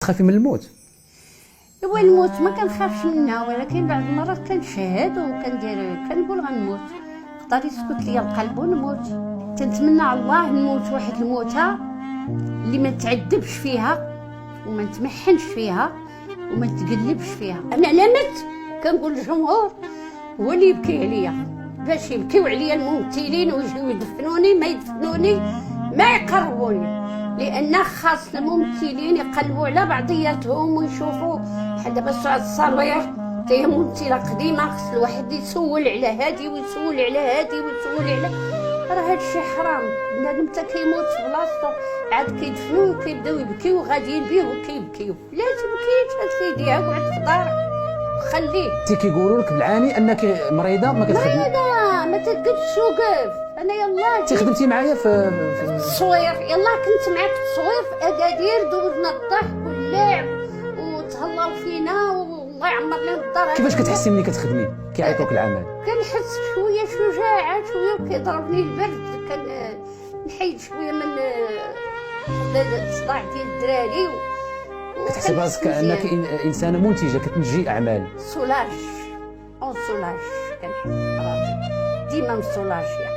تخافي من الموت؟ هو الموت ما كنخافش منه، ولكن بعض المرات كنشهد وكندير كنقول غنموت، يقدر يسكت ليا القلب ونموت. تنتمنى على الله نموت واحد الموتة اللي ما نتعذبش فيها وما نتمحنش فيها وما نتقلبش فيها. انا مت كنقول للجمهور هو اللي يبكي عليا، باش يبكيو عليا الممثلين ويجيو يدفنوني ما يدفنوني ما يقربوني، لان خاص الممثلين يقلبوا على بعضياتهم ويشوفوا. بحال دابا سعاد الصالوير هي ممثله قديمه، خاص الواحد يسول على هادي ويسول على هادي ويسول على، راه هادشي حرام. بنادم حتى كيموت في بلاصتو عاد كيدفنوه وكيبداو يبكيو غاديين بيه وكيبكيو. لا تبكيش، هاد سيدي اقعد في دارك وخليه. انت كيقولوا لك بالعاني انك مريضه ما كتخدمي؟ مريضه ما تقدش توقف. انا يلاه انت خدمتي معايا في التصوير، يلاه كنت معاك في التصوير في اكادير، دوزنا الضحك واللعب وتهلاو فينا والله يعمر لنا الدار. كيفاش كتحسي ملي كتخدمي كيعيطوك العمل؟ كنحس شويه شجاعه شويه وكيضربني البرد، كنحيد شويه من الصداع ديال الدراري كتحسي براسك انك انسانه منتجه كتنتجي اعمال؟ سولاج كنحس براسي ديما مسولاجيه.